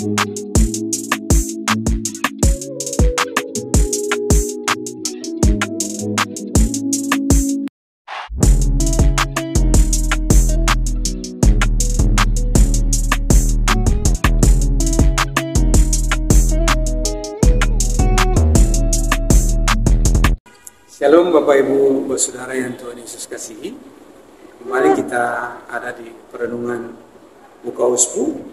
Shalom Bapak Ibu Saudara yang Tuhan Yesus kasihi. Kembali kita ada di perenungan Muka Uspu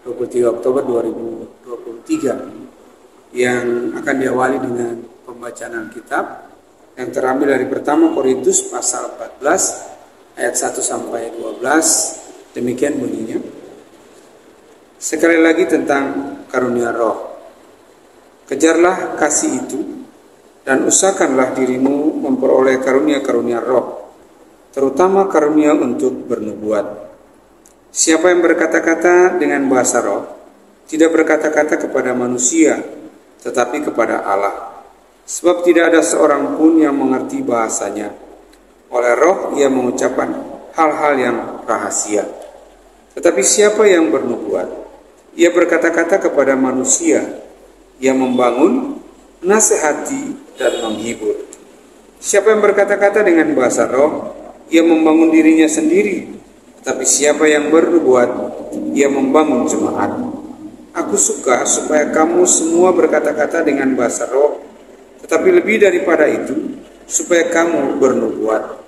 23 Oktober 2023 yang akan diawali dengan pembacaan Alkitab yang terambil dari pertama Korintus pasal 14 ayat 1 sampai 12. Demikian bunyinya. Sekali lagi tentang karunia roh. Kejarlah kasih itu dan usahakanlah dirimu memperoleh karunia-karunia roh, terutama karunia untuk bernubuat. Siapa yang berkata-kata dengan bahasa roh, tidak berkata-kata kepada manusia, tetapi kepada Allah. Sebab tidak ada seorang pun yang mengerti bahasanya. Oleh roh ia mengucapkan hal-hal yang rahasia. Tetapi siapa yang bernubuat, ia berkata-kata kepada manusia, ia membangun, menasehati, dan menghibur. Siapa yang berkata-kata dengan bahasa roh, ia membangun dirinya sendiri. Tetapi siapa yang bernubuat, ia membangun jemaat. Aku suka supaya kamu semua berkata-kata dengan bahasa roh, tetapi lebih daripada itu, supaya kamu bernubuat.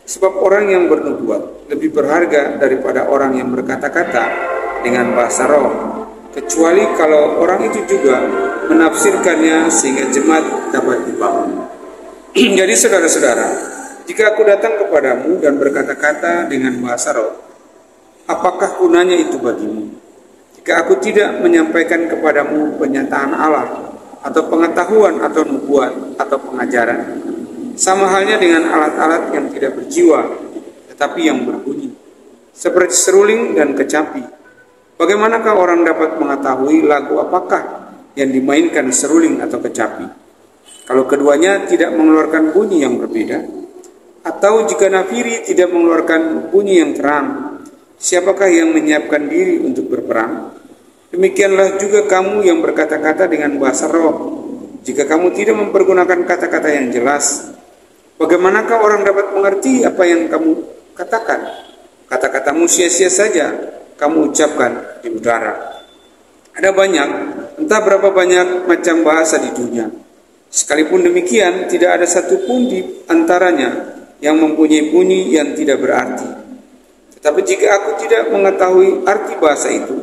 Sebab orang yang bernubuat lebih berharga daripada orang yang berkata-kata dengan bahasa roh, kecuali kalau orang itu juga menafsirkannya sehingga jemaat dapat dibangun. Jadi saudara-saudara, jika aku datang kepadamu dan berkata-kata dengan bahasa roh, apakah gunanya itu bagimu? Jika aku tidak menyampaikan kepadamu penyataan Allah, atau pengetahuan, atau nubuat, atau pengajaran, sama halnya dengan alat-alat yang tidak berjiwa, tetapi yang berbunyi, seperti seruling dan kecapi. Bagaimanakah orang dapat mengetahui lagu apakah yang dimainkan seruling atau kecapi, kalau keduanya tidak mengeluarkan bunyi yang berbeda? Atau jika nafiri tidak mengeluarkan bunyi yang terang, siapakah yang menyiapkan diri untuk berperang? Demikianlah juga kamu yang berkata-kata dengan bahasa roh, jika kamu tidak mempergunakan kata-kata yang jelas, bagaimanakah orang dapat mengerti apa yang kamu katakan? Kata-katamu sia-sia saja kamu ucapkan di udara. Ada banyak, entah berapa banyak macam bahasa di dunia. Sekalipun demikian, tidak ada satupun di antaranya yang mempunyai bunyi yang tidak berarti. Tetapi jika aku tidak mengetahui arti bahasa itu,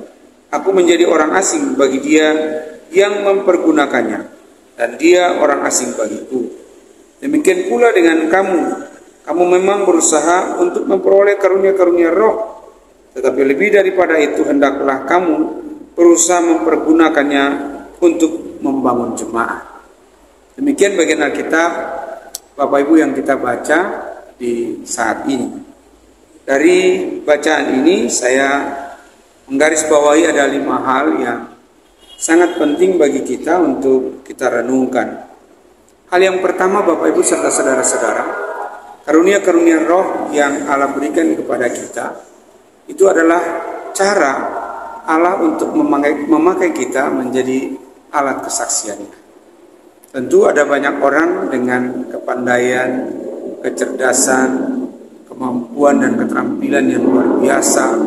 aku menjadi orang asing bagi dia yang mempergunakannya, dan dia orang asing bagiku. Demikian pula dengan kamu. Kamu memang berusaha untuk memperoleh karunia-karunia roh, tetapi lebih daripada itu hendaklah kamu berusaha mempergunakannya untuk membangun jemaat. Demikian bagian Alkitab Bapak Ibu yang kita baca di saat ini. Dari bacaan ini saya menggarisbawahi ada 5 hal yang sangat penting bagi kita untuk kita renungkan. Hal yang pertama Bapak Ibu serta saudara-saudara, karunia-karunia roh yang Allah berikan kepada kita itu adalah cara Allah untuk memakai kita menjadi alat kesaksiannya. Tentu ada banyak orang dengan kepandaian, kecerdasan, kemampuan dan keterampilan yang luar biasa,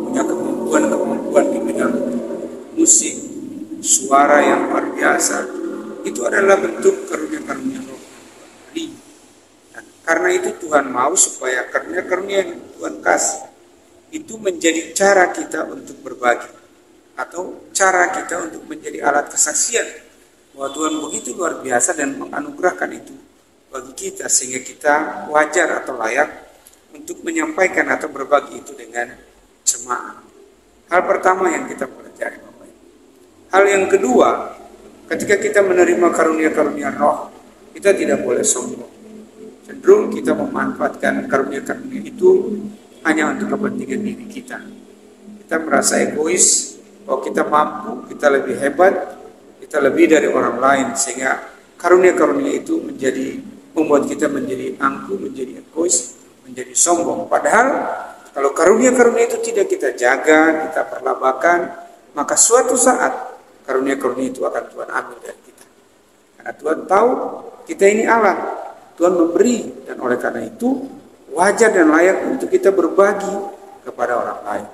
punya kemampuan di bidang musik, suara yang luar biasa. Itu adalah bentuk karunia-karunia roh. Dan karena itu Tuhan mau supaya karunia-karunia yang Tuhan kasih itu menjadi cara kita untuk berbagi, atau cara kita untuk menjadi alat kesaksian bahwa Tuhan begitu luar biasa dan menganugerahkan itu bagi kita, sehingga kita wajar atau layak untuk menyampaikan atau berbagi itu dengan jemaat. Hal pertama yang kita pelajari Bapak Ibu. Hal yang kedua, ketika kita menerima karunia-karunia roh, kita tidak boleh sombong. Cenderung kita memanfaatkan karunia-karunia itu hanya untuk kepentingan diri kita. Kita merasa egois, bahwa kita mampu, kita lebih hebat, kita lebih dari orang lain, sehingga karunia-karunia itu membuat kita menjadi angkuh, menjadi egois, menjadi sombong. Padahal kalau karunia-karunia itu tidak kita jaga, kita perlabakan, maka suatu saat karunia-karunia itu akan Tuhan ambil dari kita. Karena Tuhan tahu kita ini Allah, Tuhan memberi, dan oleh karena itu wajar dan layak untuk kita berbagi kepada orang lain.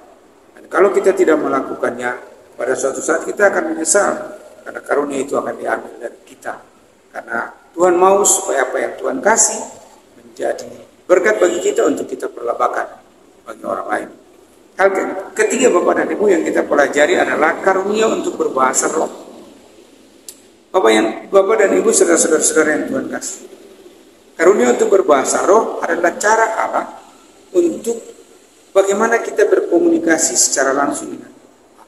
Dan kalau kita tidak melakukannya, pada suatu saat kita akan menyesal, karena karunia itu akan diambil dari kita. Karena Tuhan mau supaya apa yang Tuhan kasih menjadi berkat bagi kita untuk kita perlabakan bagi orang lain. Hal ketiga Bapak dan Ibu yang kita pelajari adalah karunia untuk berbahasa roh. Bapak dan Ibu serta saudara-saudara yang Tuhan kasih, karunia untuk berbahasa roh adalah cara Allah untuk bagaimana kita berkomunikasi secara langsung dengan Allah.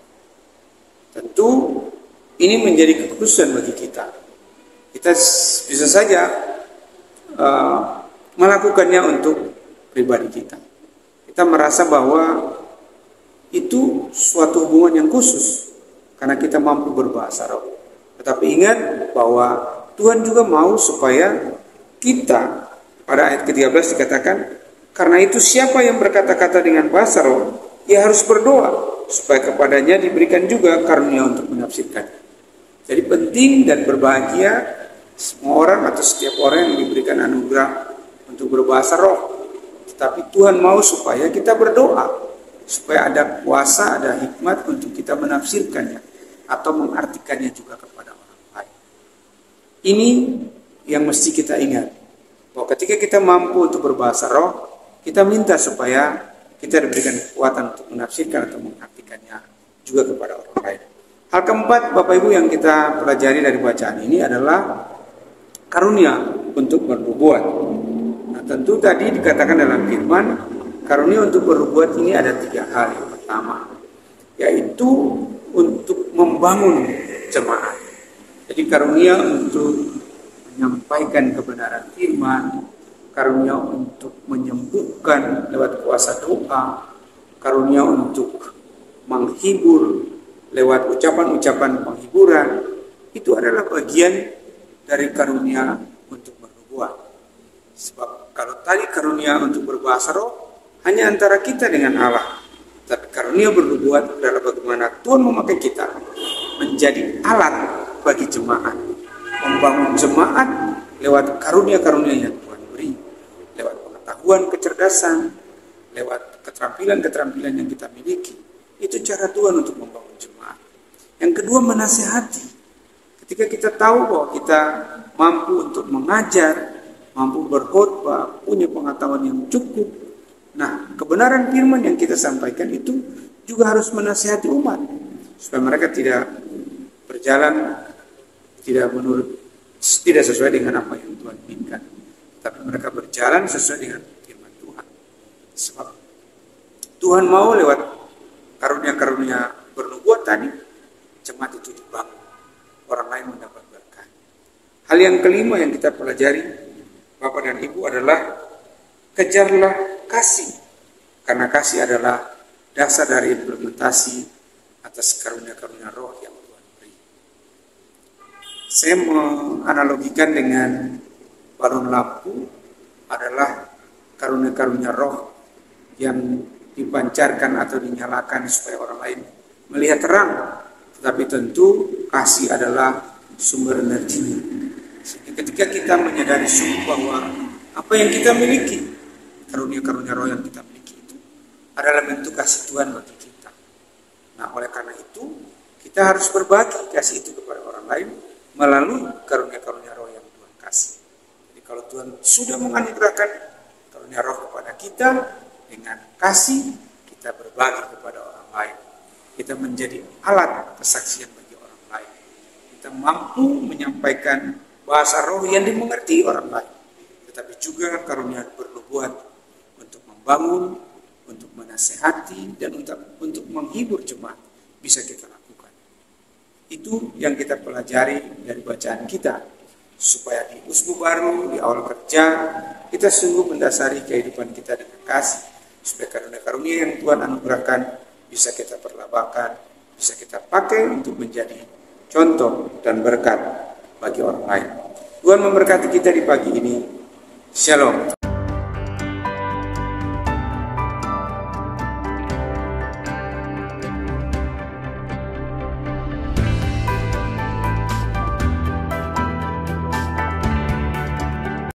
Tentu ini menjadi kekhususan bagi kita. Kita bisa saja melakukannya untuk pribadi kita. Kita merasa bahwa itu suatu hubungan yang khusus karena kita mampu berbahasa roh. Tetapi ingat bahwa Tuhan juga mau supaya kita, pada ayat ke-13 dikatakan, karena itu siapa yang berkata-kata dengan bahasa roh, ia harus berdoa supaya kepadanya diberikan juga karunia untuk menafsirkan. Jadi penting dan berbahagia semua orang atau setiap orang yang diberikan anugerah untuk berbahasa roh. Tetapi Tuhan mau supaya kita berdoa, supaya ada kuasa, ada hikmat untuk kita menafsirkannya atau mengartikannya juga kepada orang lain. Ini yang mesti kita ingat, bahwa ketika kita mampu untuk berbahasa roh, kita minta supaya kita diberikan kekuatan untuk menafsirkan atau mengartikannya juga kepada orang lain. Hal keempat Bapak Ibu yang kita pelajari dari bacaan ini adalah karunia untuk bernubuat. Nah, tentu tadi dikatakan dalam firman, karunia untuk bernubuat ini ada 3 hal. Yang pertama, yaitu untuk membangun jemaat. Jadi karunia untuk menyampaikan kebenaran firman, karunia untuk menyembuhkan lewat kuasa doa, karunia untuk menghibur lewat ucapan-ucapan penghiburan. Itu adalah bagian dari karunia untuk bernubuat. Sebab kalau tadi karunia untuk berbahasa roh hanya antara kita dengan Allah, tapi karunia bernubuat adalah bagaimana Tuhan memakai kita menjadi alat bagi jemaat, membangun jemaat lewat karunia-karunia yang Tuhan beri, lewat pengetahuan, kecerdasan, lewat keterampilan-keterampilan yang kita miliki. Itu cara Tuhan untuk membangun jemaat. Yang kedua, menasihati. Ketika kita tahu bahwa kita mampu untuk mengajar, mampu berkhotbah, punya pengetahuan yang cukup, nah kebenaran firman yang kita sampaikan itu juga harus menasihati umat supaya mereka tidak berjalan tidak sesuai dengan apa yang Tuhan inginkan, tapi mereka berjalan sesuai dengan firman Tuhan. Sebab Tuhan mau lewat karunia-karunia bernubuat tadi, jemaat itu dibangun, orang lain mendapat berkat. Hal yang kelima yang kita pelajari Bapak dan Ibu adalah kejarlah kasih, karena kasih adalah dasar dari implementasi atas karunia-karunia roh yang Tuhan beri. Saya menganalogikan dengan balon lampu adalah karunia-karunia roh yang dipancarkan atau dinyalakan supaya orang lain melihat terang. Tetapi tentu kasih adalah sumber energinya. Ketika kita menyadari sungguh bahwa apa yang kita miliki, karunia-karunia roh yang kita miliki itu adalah bentuk kasih Tuhan bagi kita. Nah, oleh karena itu kita harus berbagi kasih itu kepada orang lain melalui karunia-karunia roh yang Tuhan kasih. Jadi kalau Tuhan sudah menganugerahkan karunia roh kepada kita, dengan kasih kita berbagi kepada orang lain. Kita menjadi alat kesaksian bagi orang lain. Kita mampu menyampaikan bahasa roh yang dimengerti orang lain. Tetapi juga karunia bernubuat untuk membangun, untuk menasehati, dan untuk menghibur jemaat bisa kita lakukan. Itu yang kita pelajari dari bacaan kita, supaya di usbu baru, di awal kerja, kita sungguh mendasari kehidupan kita dengan kasih, supaya karunia-karunia yang Tuhan anugerahkan bisa kita perlabakan, bisa kita pakai untuk menjadi contoh dan berkat bagi orang lain. Tuhan memberkati kita di pagi ini. Shalom.